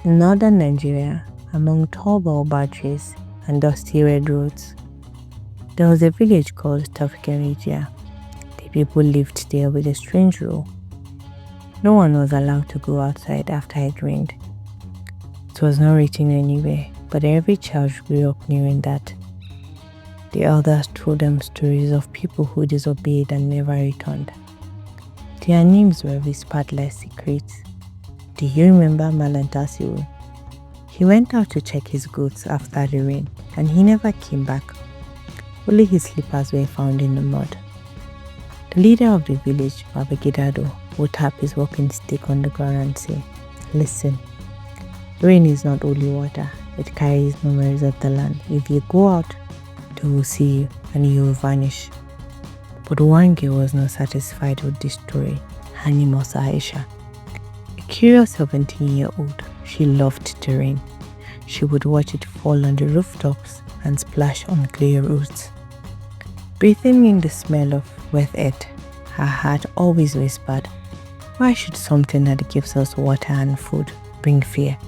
In northern Nigeria, among tall baobab trees and dusty red roads, there was a village called Tafkeregia. The people lived there with a strange rule. No one was allowed to go outside after it rained. It was not written anywhere, but every child grew up knowing that. The elders told them stories of people who disobeyed and never returned. Their names were whispered like secrets. Do you remember Malantasiru? He went out to check his goats after the rain, and he never came back. Only his slippers were found in the mud. The leader of the village, Babagidado, would tap his walking stick on the ground and say, "Listen, rain is not only water, it carries memories of the land. If you go out, they will see you and you will vanish." But one girl was not satisfied with this story. Her name was Aisha. A curious 17-year-old, she loved the rain. She would watch it fall on the rooftops and splash on clay roads. Breathing in the smell of wet earth, her heart always whispered, why should something that gives us water and food bring fear?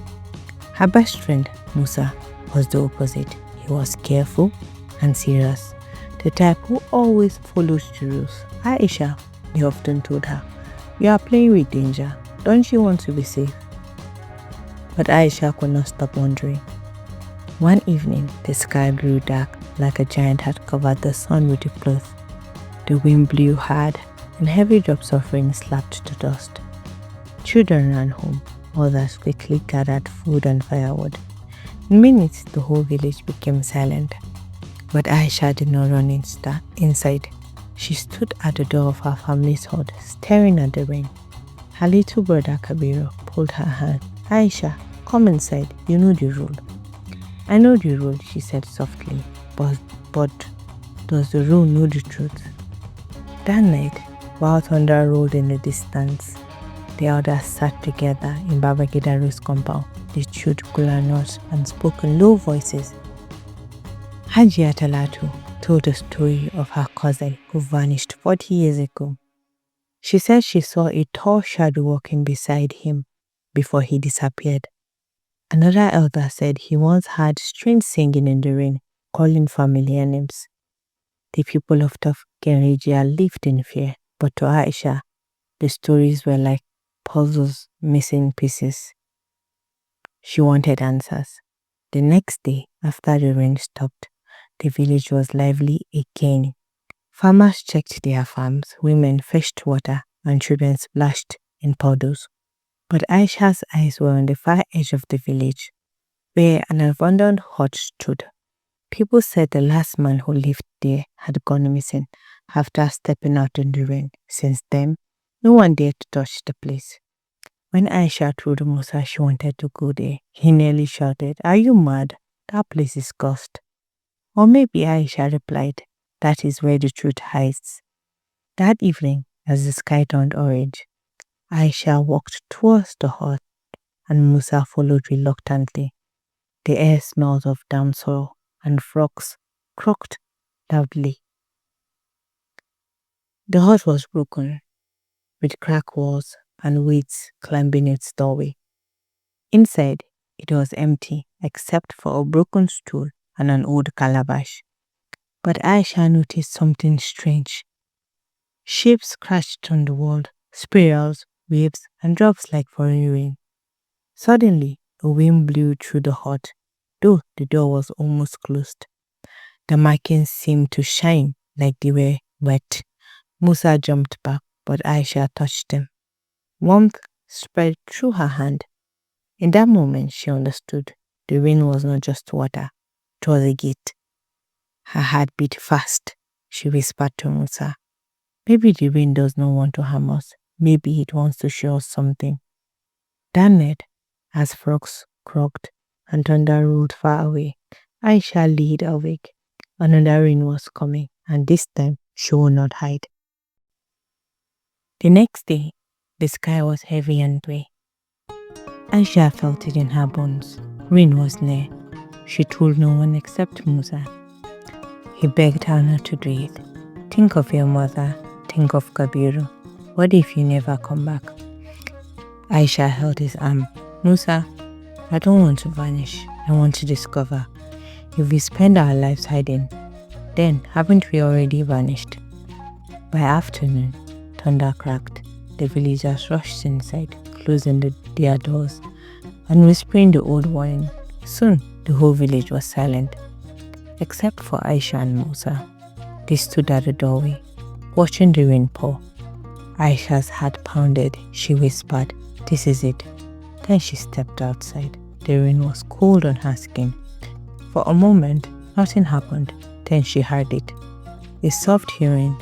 Her best friend, Musa, was the opposite. He was careful and serious, the type who always follows the rules. Aisha, he often told her, you are playing with danger. Don't you want to be safe? But Aisha could not stop wondering. One evening, the sky grew dark, like a giant had covered the sun with a cloth. The wind blew hard, and heavy drops of rain slapped the dust. Children ran home. Others quickly gathered food and firewood. In minutes, the whole village became silent. But Aisha did not run inside. She stood at the door of her family's hut, staring at the rain. Her little brother Kabiru pulled her hand. Aisha, come inside. You know the rule. I know the rule, she said softly. But does the rule know the truth? That night, while thunder rolled in the distance, the elders sat together in Babagidaru's compound. They chewed kola nuts and spoke in low voices. Hajiya Talatu told the story of her cousin who vanished 40 years ago. She said she saw a tall shadow walking beside him before he disappeared. Another elder said he once heard strange singing in the rain, calling familiar names. The people of Tafkeregia lived in fear, but to Aisha, the stories were like puzzles missing pieces. She wanted answers. The next day, after the rain stopped, the village was lively again. Farmers checked their farms, women fetched water, and children splashed in puddles. But Aisha's eyes were on the far edge of the village, where an abandoned hut stood. People said the last man who lived there had gone missing after stepping out in the rain. Since then, no one dared to touch the place. When Aisha told Musa she wanted to go there, he nearly shouted, "Are you mad? That place is cursed." Or maybe Aisha replied, "That is where the truth hides." That evening, as the sky turned orange, Aisha walked towards the hut and Musa followed reluctantly. The air smelled of damp soil and frogs croaked loudly. The hut was broken, with cracked walls and weeds climbing its doorway. Inside, it was empty except for a broken stool and an old calabash. But Aisha noticed something strange. Shapes scratched on the wall, spirals, waves, and drops like falling rain. Suddenly, a wind blew through the hut, though the door was almost closed. The markings seemed to shine like they were wet. Musa jumped back, but Aisha touched them. Warmth spread through her hand. In that moment, she understood the rain was not just water, it was a gate. Her heart beat fast. She whispered to Musa, maybe the rain does not want to harm us. Maybe it wants to show us something. That night, as frogs croaked and thunder rolled far away, Aisha laid awake. Another rain was coming, and this time she would not hide. The next day, the sky was heavy and grey. Aisha felt it in her bones. Rain was near. She told no one except Musa. He begged her not to do it. Think of your mother. Think of Kabiru. What if you never come back? Aisha held his arm. Musa, I don't want to vanish. I want to discover. If we spend our lives hiding, then haven't we already vanished? By afternoon, thunder cracked. The villagers rushed inside, closing their doors and whispering the old warning. Soon, the whole village was silent, except for Aisha and Musa. They stood at the doorway, watching the rain pour. Aisha's heart pounded. She whispered, "This is it." Then she stepped outside. The rain was cold on her skin. For a moment, nothing happened. Then she heard it. A soft hearing,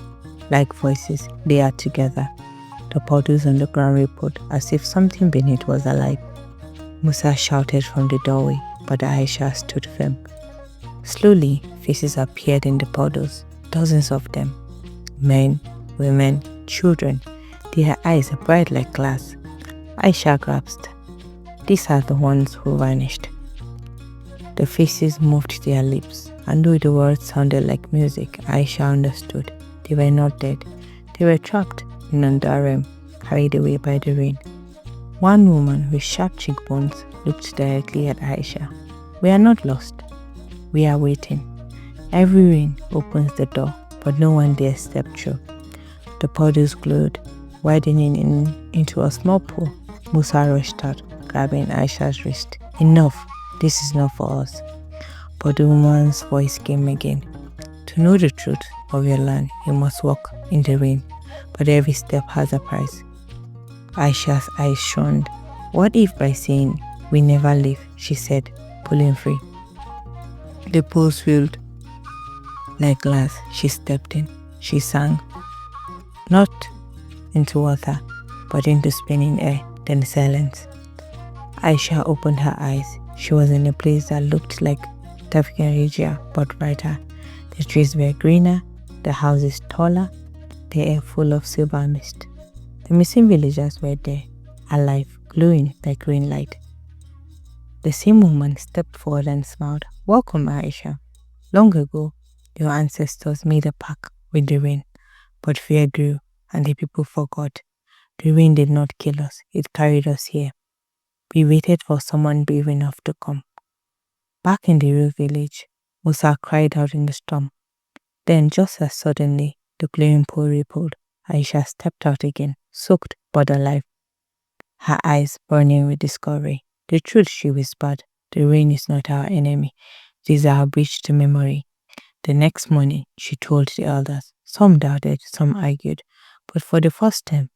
like voices, they are together. The puddles on the ground rippled as if something beneath was alive. Musa shouted from the doorway, but Aisha stood firm. Slowly, faces appeared in the puddles, dozens of them. Men, women, children, their eyes bright like glass. Aisha grasped. These are the ones who vanished. The faces moved their lips, and though the words sounded like music, Aisha understood. They were not dead. They were trapped in Andarem, carried away by the rain. One woman with sharp cheekbones looked directly at Aisha. "We are not lost. We are waiting." Every rain opens the door, but no one dares step through. The puddles glowed, widening into a small pool. Musa rushed out, grabbing Aisha's wrist. "Enough! This is not for us." But the woman's voice came again. "To know the truth of your land, you must walk in the rain, but every step has a price." Aisha's eyes shone. "What if by saying we never leave?" she said, pulling free. The pools filled like glass. She stepped in. She sang, not into water, but into spinning air, then silence. Aisha opened her eyes. She was in a place that looked like Tafkirigia, but brighter. The trees were greener, the houses taller, the air full of silver mist. The missing villagers were there, alive, glowing like green light. The same woman stepped forward and smiled. "Welcome, Aisha. Long ago, your ancestors made a pact with the rain, but fear grew, and the people forgot. The rain did not kill us, it carried us here. We waited for someone brave enough to come." Back in the real village, Musa cried out in the storm. Then, just as suddenly, the glowing pool rippled. Aisha stepped out again, soaked but alive, her eyes burning with discovery. "The truth," she whispered. "The rain is not our enemy. It is our bridge to memory." The next morning, she told the elders. Some doubted, some argued, but for the first time,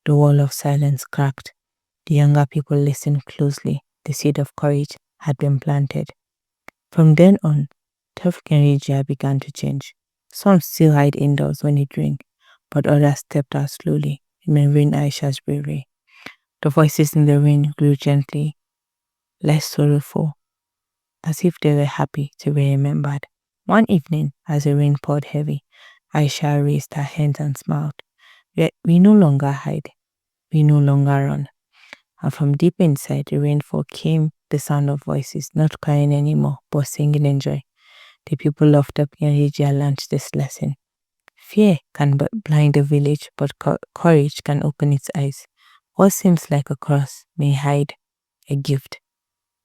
the wall of silence cracked. The younger people listened closely. The seed of courage had been planted. From then on, Tafkirigia began to change. Some still hide indoors when it rained, but others stepped out slowly, remembering Aisha's bravery. The voices in the rain grew gently, less sorrowful, as if they were happy to be remembered. One evening, as the rain poured heavy, Aisha raised her hands and smiled. We no longer hide, we no longer run." And from deep inside the rainfall came the sound of voices, not crying anymore, but singing in joy. The people of Tafkirigia learned this lesson. Fear can blind the village, but courage can open its eyes. What seems like a curse may hide a gift.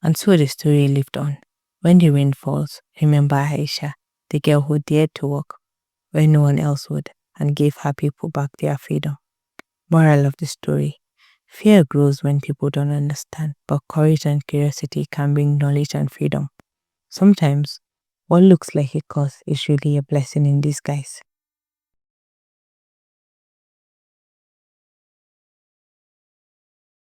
And so the story lived on. When the rain falls, remember Aisha, the girl who dared to walk where no one else would and gave her people back their freedom. Moral of the story: fear grows when people don't understand, but courage and curiosity can bring knowledge and freedom. Sometimes, what looks like a curse is really a blessing in disguise.